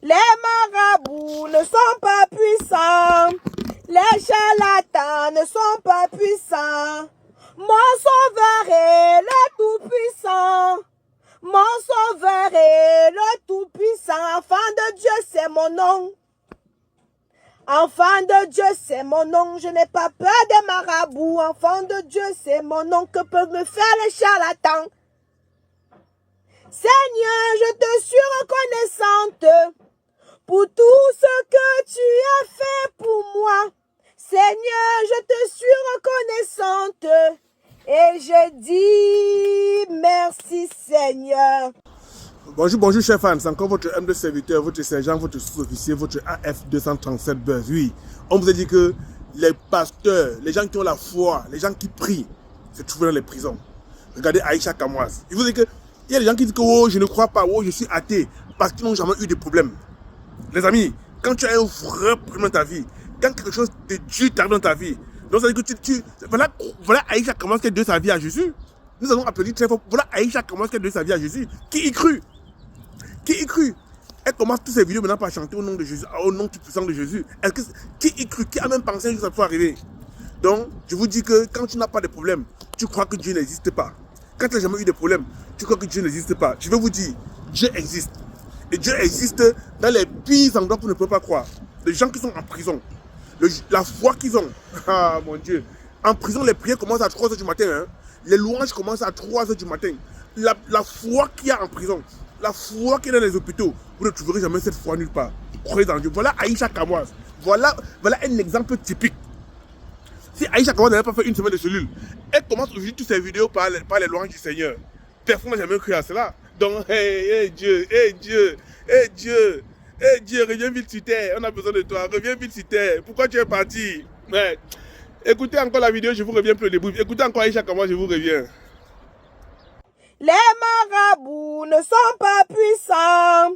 Les marabouts ne sont pas puissants. Les charlatans ne sont pas puissants. Mon sauveur est le tout-puissant. Mon sauveur est le tout-puissant. Enfant de Dieu, c'est mon nom. Enfant de Dieu, c'est mon nom. Je n'ai pas peur des marabouts. Enfant de Dieu, c'est mon nom. Que peuvent me faire les charlatans? Seigneur, je te suis reconnaissante pour tout ce que tu as fait pour moi. Seigneur, je te suis reconnaissante et je dis merci Seigneur. Bonjour, bonjour chers fans, c'est encore votre humble serviteur, votre sergent, votre sous-officier, votre AF 237 Buzz. Oui, on vous a dit que les pasteurs, les gens qui ont la foi, les gens qui prient, se trouvent dans les prisons. Regardez Aïcha Kamwas. Il vous dit que il y a des gens qui disent que oh, je ne crois pas, oh, je suis athée, parce qu'ils n'ont jamais eu de problème. Les amis, quand tu as un vrai problème dans ta vie, quand quelque chose de dur t'arrive dans ta vie, donc ça veut dire que voilà Aïcha Kamwas qui a donné sa vie à Jésus. Nous avons appelé très fort, voilà Aïcha Kamwas qui a donné sa vie à Jésus. Qui y crut? Qui y crut? Elle commence toutes ses vidéos maintenant par chanter au nom de Jésus, au nom tout puissant de Jésus. Qui y crut? Qui a même pensé que ça peut arriver? Donc, je vous dis que quand tu n'as pas de problème, tu crois que Dieu n'existe pas. Quand tu n'as jamais eu de problème, tu crois que Dieu n'existe pas. Je vais vous dire, Dieu existe. Et Dieu existe dans les pires endroits que vous ne pouvez pas croire. Les gens qui sont en prison, la foi qu'ils ont. Ah mon Dieu. En prison, les prières commencent à 3 h du matin. Hein. Les louanges commencent à 3 h du matin. La foi qu'il y a en prison, la foi qu'il y a dans les hôpitaux, vous ne trouverez jamais cette foi nulle part. Croyez en Dieu. Voilà Aïcha Kamwas. Voilà un exemple typique. Si Aïcha Kamwas n'avait pas fait une semaine de cellule, elle commence aujourd'hui toutes ses vidéos par les louanges du Seigneur. Personne n'a jamais cru à cela. Donc, hey Dieu, reviens vite sur terre. On a besoin de toi. Reviens vite sur terre. Pourquoi tu es parti? Ouais. Écoutez encore la vidéo, je vous reviens plus le début. Écoutez encore Aïcha Kamwas, je vous reviens. Les marabouts ne sont pas puissants.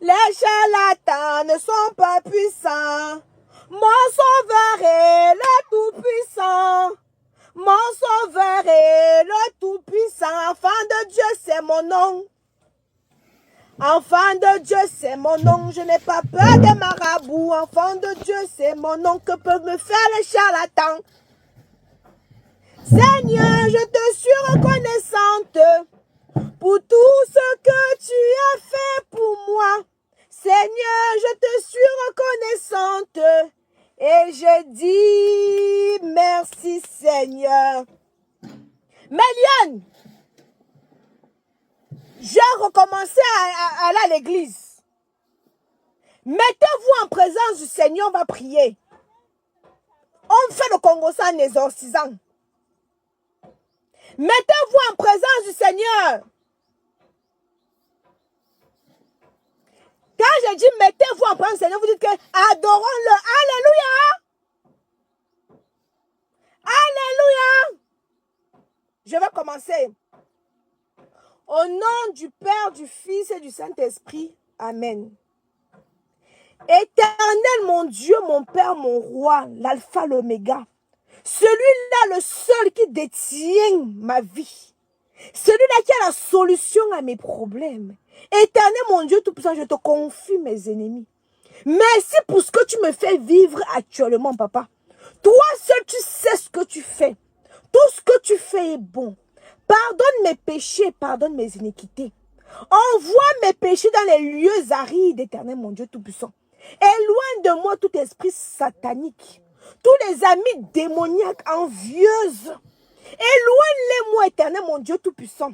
Les charlatans ne sont pas puissants. Mon sauveur est le tout-puissant. Mon sauveur est le tout-puissant. Enfant de Dieu, c'est mon nom. Enfant de Dieu, c'est mon nom. Je n'ai pas peur des marabouts. Enfant de Dieu, c'est mon nom. Que peuvent me faire les charlatans? Seigneur, je te suis reconnaissante pour tout ce que tu as fait pour moi. Seigneur, je te suis reconnaissante et je dis merci Seigneur. Méliane, j'ai recommencé à aller à l'église. Mettez-vous en présence du Seigneur, on va prier. On fait le Congo en exorcisant. Mettez-vous en présence du Seigneur. Quand je dis mettez-vous en présence du Seigneur, vous dites que adorons-le. Alléluia. Alléluia. Je vais commencer. Au nom du Père, du Fils et du Saint-Esprit. Amen. Éternel, mon Dieu, mon Père, mon Roi, l'alpha, l'oméga. Celui-là, le seul qui détient ma vie. Celui-là qui a la solution à mes problèmes. Éternel, mon Dieu Tout-Puissant, je te confie mes ennemis. Merci pour ce que tu me fais vivre actuellement, papa. Toi seul, tu sais ce que tu fais. Tout ce que tu fais est bon. Pardonne mes péchés, pardonne mes iniquités. Envoie mes péchés dans les lieux arides, éternel, mon Dieu Tout-Puissant. Éloigne de moi tout esprit satanique. Tous les amis démoniaques, envieuses. Éloigne-les-moi, éternel, mon Dieu Tout-Puissant.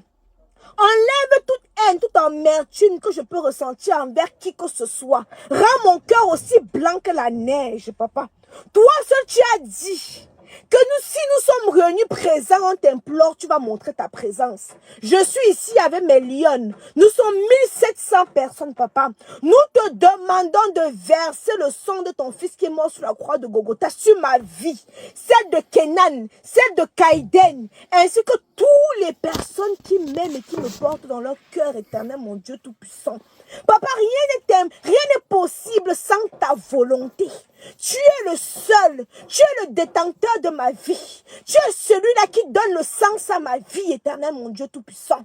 Enlève toute haine, toute amertume que je peux ressentir envers qui que ce soit. Rends mon cœur aussi blanc que la neige, papa. Toi seul, tu as dit que si nous sommes réunis présents, on t'implore, tu vas montrer ta présence. Je suis ici avec mes lions. Nous sommes 1700 personnes, papa. Nous te demandons de verser le sang de ton fils qui est mort sur la croix de Golgotha sur ma vie, celle de Kenan, celle de Kaiden, ainsi que toutes les personnes qui m'aiment et qui me portent dans leur cœur éternel, mon Dieu Tout-Puissant. Papa, rien n'est possible sans ta volonté. Tu es le seul, tu es le détenteur de ma vie. Tu es celui-là qui donne le sens à ma vie, éternel, mon Dieu Tout-Puissant.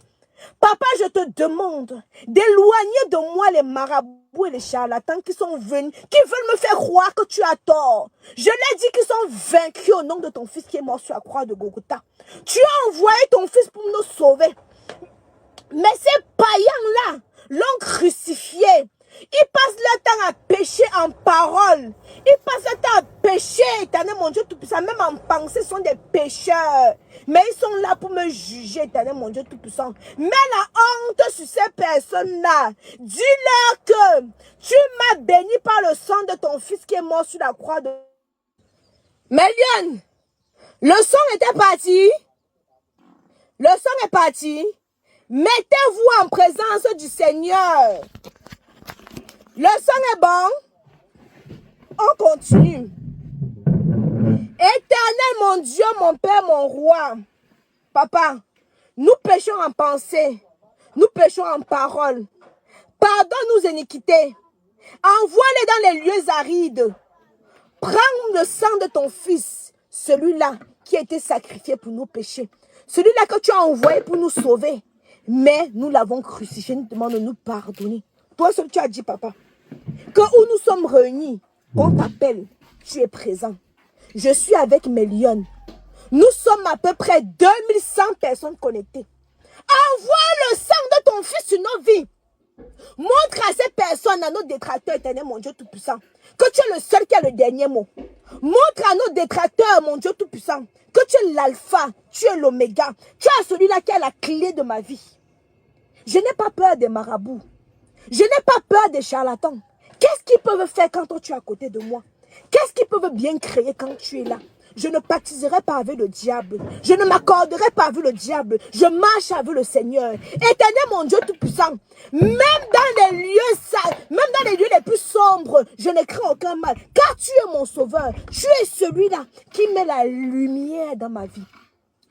Papa, je te demande d'éloigner de moi les marabouts et les charlatans qui sont venus, qui veulent me faire croire que tu as tort. Je l'ai dit qu'ils sont vaincus au nom de ton fils qui est mort sur la croix de Golgotha. Tu as envoyé ton fils pour nous sauver. Mais ces païens-là l'ont crucifié. Ils passent leur temps à pécher en parole. Ils passent leur temps à pécher, éternel mon Dieu Tout-Puissant. Même en pensée, sont des pécheurs. Mais ils sont là pour me juger, éternel mon Dieu Tout-Puissant. Mets la honte sur ces personnes-là. Dis-leur que tu m'as béni par le sang de ton fils qui est mort sur la croix de... Méliane, le sang était parti. Le sang est parti. Mettez-vous en présence du Seigneur. Le sang est bon. On continue. Éternel mon Dieu, mon Père, mon Roi. Papa, nous péchons en pensée. Nous péchons en parole. Pardonne nos iniquités. Envoie-les dans les lieux arides. Prends le sang de ton fils, celui-là qui a été sacrifié pour nos péchés. Celui-là que tu as envoyé pour nous sauver. Mais nous l'avons crucifié, nous demandons de nous pardonner. Toi seul tu as dit, papa, que où nous sommes réunis, on t'appelle, tu es présent. Je suis avec mes lions. Nous sommes à peu près 2100 personnes connectées. Envoie le sang de ton fils sur nos vies. Montre à ces personnes, à nos détracteurs, éternel, mon Dieu Tout-Puissant, que tu es le seul qui a le dernier mot. Montre à nos détracteurs, mon Dieu Tout-Puissant, que tu es l'alpha, tu es l'oméga. Tu es celui-là qui a la clé de ma vie. Je n'ai pas peur des marabouts. Je n'ai pas peur des charlatans. Qu'est-ce qu'ils peuvent faire quand toi tu es à côté de moi? Qu'est-ce qu'ils peuvent bien créer quand tu es là? Je ne pactiserai pas avec le diable. Je ne m'accorderai pas avec le diable. Je marche avec le Seigneur. Éternel mon Dieu Tout-Puissant, même dans les lieux sales, même dans les lieux les plus sombres, je ne crains aucun mal. Car tu es mon sauveur. Tu es celui-là qui met la lumière dans ma vie.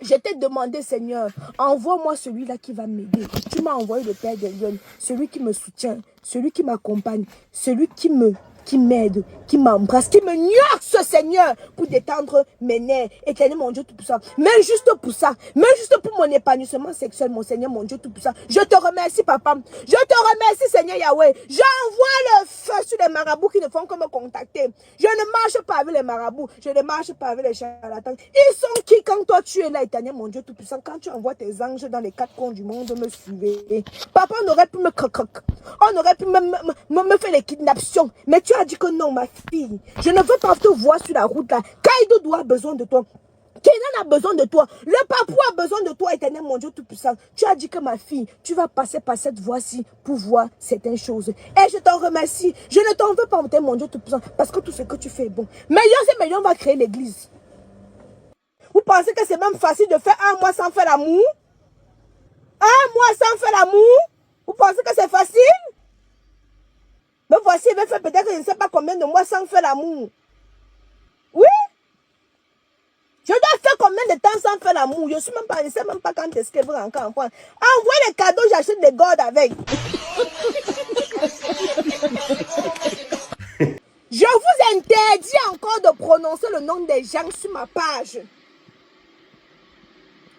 Je t'ai demandé, Seigneur, envoie-moi celui-là qui va m'aider. Tu m'as envoyé le Père des Lions, celui qui me soutient, celui qui m'accompagne, celui qui m'aide, qui m'embrasse, qui me nuance, Seigneur, pour détendre mes nerfs. Éternel, mon Dieu Tout-Puissant. Mais juste pour ça, mais juste pour mon épanouissement sexuel, mon Seigneur, mon Dieu Tout-Puissant. Je te remercie, papa. Je te remercie, Seigneur Yahweh. J'envoie le feu sur les marabouts qui ne font que me contacter. Je ne marche pas avec les marabouts. Je ne marche pas avec les charlatans. Ils sont qui quand toi tu es là, éternel, mon Dieu Tout-Puissant, quand tu envoies tes anges dans les quatre coins du monde me suivre. Papa, on aurait pu me croc. On aurait pu me faire les kidnappings. Mais tu as dit que non, ma fille. Je ne veux pas te voir sur la route là. Kaido doit avoir besoin de toi. Kenan a besoin de toi. Le papou a besoin de toi, éternel mon Dieu Tout-Puissant. Tu as dit que ma fille, tu vas passer par cette voie-ci pour voir certaines choses. Et je t'en remercie. Je ne t'en veux pas, mon Dieu Tout-Puissant, parce que tout ce que tu fais est bon. Meilleur c'est meilleur, on va créer l'église. Vous pensez que c'est même facile de faire un mois sans faire l'amour? Un mois sans faire l'amour? Vous pensez que c'est facile? Mais voici, il va faire peut-être je ne sais pas combien de mois sans faire l'amour. Oui? Je dois faire combien de temps sans faire l'amour? Je suis même pas, je ne sais même pas quand est-ce qu'elle va encore en prendre. Envoie les cadeaux, j'achète des gourdes avec. Je vous interdis encore de prononcer le nom des gens sur ma page.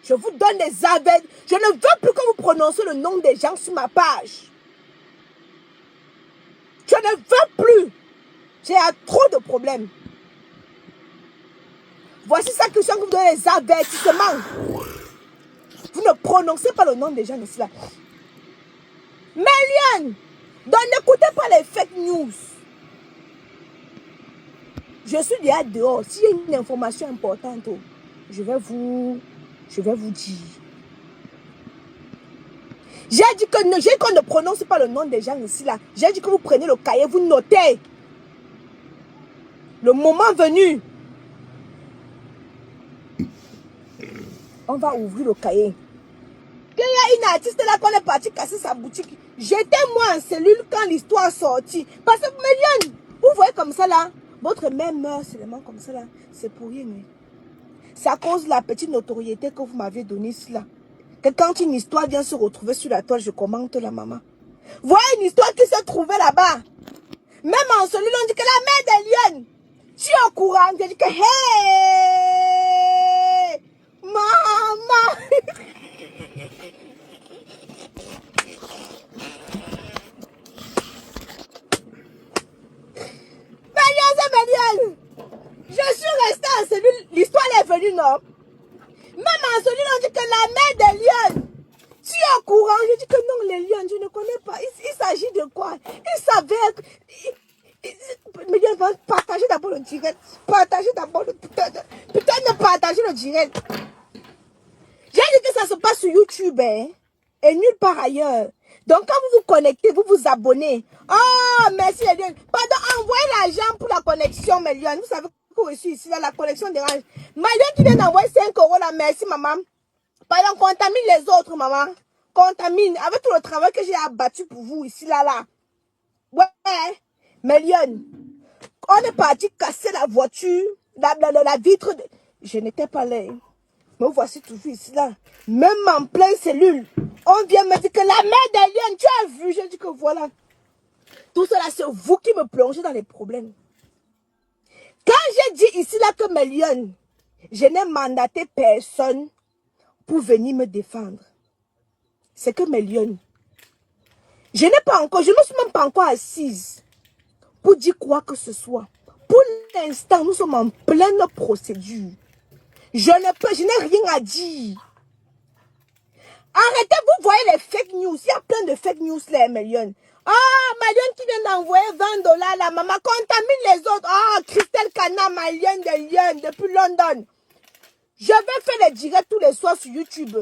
Je vous donne des avertissements. Je ne veux plus que vous prononcez le nom des gens sur ma page. Je ne veux plus. J'ai trop de problèmes. Voici ça que je vous donne les avertissements. Vous ne prononcez pas le nom des gens ici là. Méliane, n'écoutez pas les fake news. Je suis déjà dehors. S'il y a une information importante, je vais vous dire. J'ai dit qu'on ne prononce pas le nom des gens ici là. J'ai dit que vous prenez le cahier, vous notez. Le moment venu, on va ouvrir le cahier. Il y a une artiste là qu'on est parti casser sa boutique. J'étais moi en cellule quand l'histoire sortit. Parce que, Méliane, vous voyez comme ça là, votre mère meurt seulement comme ça là. C'est pour rien. C'est à cause de la petite notoriété que vous m'avez donnée ici là. Que quand une histoire vient se retrouver sur la toile, je commente la maman. Voilà une histoire qui s'est trouvée là-bas. Même en cellule, on dit que la mère des lions. Tu es au courant, tu dis que hey, maman. Melion, je suis restée en cellule. L'histoire est venue, non? Même en cellule, on dit que la mère des lions. Tu es au courant? Je dis que non, les lions, je ne connais pas. Il s'agit de quoi? Il savait. Melion va partager d'abord le direct. Partager d'abord le putain de partager le direct. J'ai dit que ça se passe sur YouTube, hein, et nulle part ailleurs. Donc, quand vous vous connectez, vous vous abonnez. Oh, merci les lions. Pardon, envoyez l'argent pour la connexion, mes lions. Vous savez que je suis ici, là, la connexion dérange. Malgré qui vient d'envoyer 5 € là, merci, maman. Pardon, contamine les autres, maman. Contamine. Avec tout le travail que j'ai abattu pour vous, ici, là. Ouais, mes lions. On est parti casser la voiture, la vitre. Je n'étais pas là. Me voici toujours ici, là. Même en pleine cellule. On vient me dire que la mère des lions, tu as vu? Je dis que voilà. Tout cela, c'est vous qui me plongez dans les problèmes. Quand j'ai dit ici, là, que mes lions, je n'ai mandaté personne pour venir me défendre. C'est que mes lions. Je n'ai pas encore, je ne me suis même pas encore assise pour dire quoi que ce soit. Pour l'instant, nous sommes en pleine procédure. Je n'ai rien à dire. Arrêtez, vous voyez les fake news. Il y a plein de fake news là, Melion. Ah, Malion qui vient d'envoyer 20 $, la maman contamine les autres. Ah, Christelle Cana, ma lionne de Lyon, depuis London. Je vais faire les directs tous les soirs sur YouTube.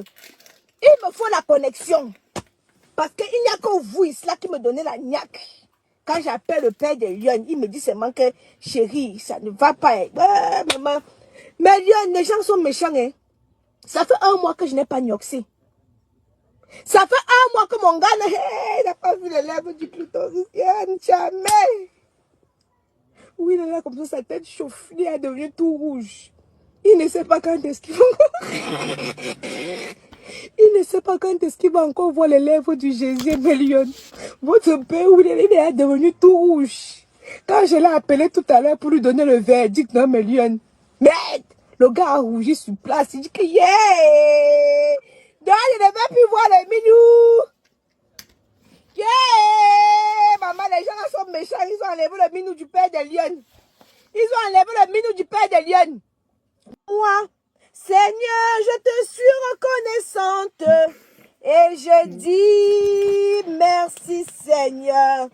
Il me faut la connexion. Parce qu'il n'y a que vous ici là qui me donnez la niaque. Quand j'appelle le père de Lyon, il me dit seulement que chérie, ça ne va pas. Maman. Mais Lyon, les gens sont méchants. Hein. Ça fait 1 mois que je n'ai pas nioxé. Ça fait 1 mois que mon gars n'a pas vu les lèvres du clitoris. Jamais. Oui, il est là comme ça, sa tête chauffe. Il est devenu tout rouge. Il ne sait pas quand est-ce qu'il va encore... Il ne sait pas quand est-ce qu'il va encore voir les lèvres du Jésus Melion. Votre père, il est devenu tout rouge. Quand je l'ai appelé tout à l'heure pour lui donner le verdict, non, Melion. Merde! Le gars a rougi sur place. Il dit que yeah! Donc, je ne vais plus voir les minous. Yeah! Maman, les gens là sont méchants. Ils ont enlevé le minou du père de Lyon. Ils ont enlevé le minou du père de Lyon. Moi, Seigneur, je te suis reconnaissante. Et je dis merci, Seigneur.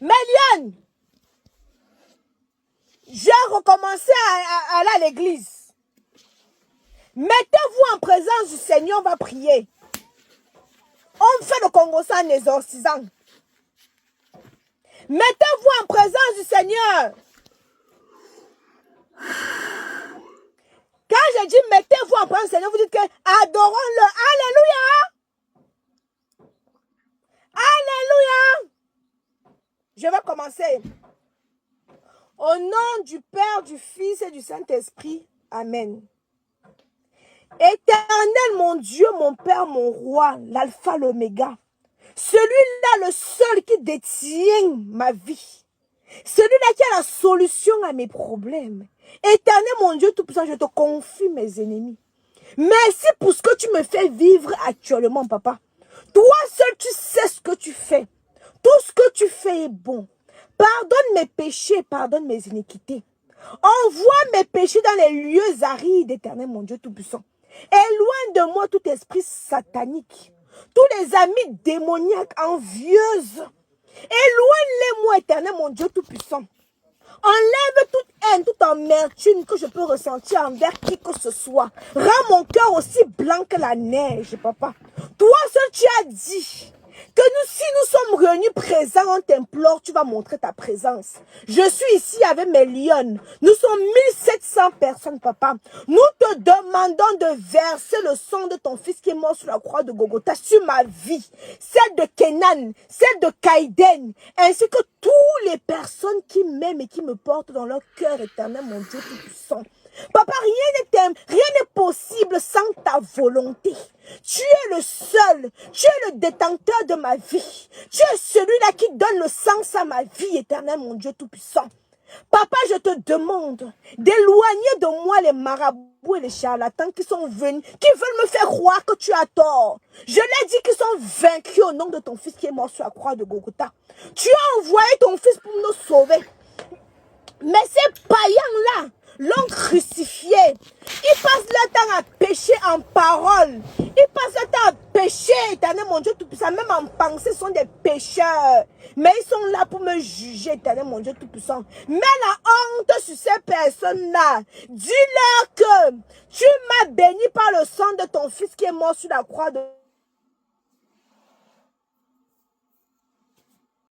Mais Lyon, j'ai recommencé à aller à l'église. Mettez-vous en présence du Seigneur, on va prier. On fait le Congo en exorcisant. Mettez-vous en présence du Seigneur. Quand je dis mettez-vous en présence du Seigneur, vous dites que adorons-le. Alléluia. Alléluia. Je vais commencer. Au nom du Père, du Fils et du Saint-Esprit. Amen. Éternel, mon Dieu, mon Père, mon Roi, l'alpha, l'oméga. Celui-là, le seul qui détient ma vie. Celui-là qui a la solution à mes problèmes. Éternel, mon Dieu tout-puissant, je te confie mes ennemis. Merci pour ce que tu me fais vivre actuellement, papa. Toi seul, tu sais ce que tu fais. Tout ce que tu fais est bon. Pardonne mes péchés, pardonne mes iniquités. Envoie mes péchés dans les lieux arides, éternel, mon Dieu tout-puissant. Éloigne de moi tout esprit satanique. Tous les amis démoniaques, envieuses. Éloigne-les-moi, éternel, mon Dieu tout-puissant. Enlève toute haine, toute amertume que je peux ressentir envers qui que ce soit. Rends mon cœur aussi blanc que la neige, papa. Toi seul, tu as dit que nous, si nous sommes réunis présents, on t'implore, tu vas montrer ta présence. Je suis ici avec mes lions. Nous sommes 1700 personnes, papa. Nous te demandons de verser le sang de ton fils qui est mort sur la croix de Golgotha sur ma vie, celle de Kenan, celle de Kaiden, ainsi que toutes les personnes qui m'aiment et qui me portent dans leur cœur éternel, mon Dieu tout-puissant. Papa, rien n'est possible sans ta volonté. Tu es le seul, tu es le détenteur de ma vie. Tu es celui-là qui donne le sens à ma vie, éternel, mon Dieu tout-puissant. Papa, je te demande d'éloigner de moi les marabouts et les charlatans qui sont venus, qui veulent me faire croire que tu as tort. Je l'ai dit qu'ils sont vaincus au nom de ton fils qui est mort sur la croix de Golgotha. Tu as envoyé ton fils pour nous sauver. Mais ces païens-là l'ont crucifié. Ils passent leur temps à pécher en parole. Ils passent leur temps à pécher, éternel mon Dieu Tout-Puissant. Même en pensée, sont des pécheurs. Mais ils sont là pour me juger, éternel mon Dieu Tout-Puissant. Mets la honte sur ces personnes-là. Dis-leur que tu m'as béni par le sang de ton fils qui est mort sur la croix de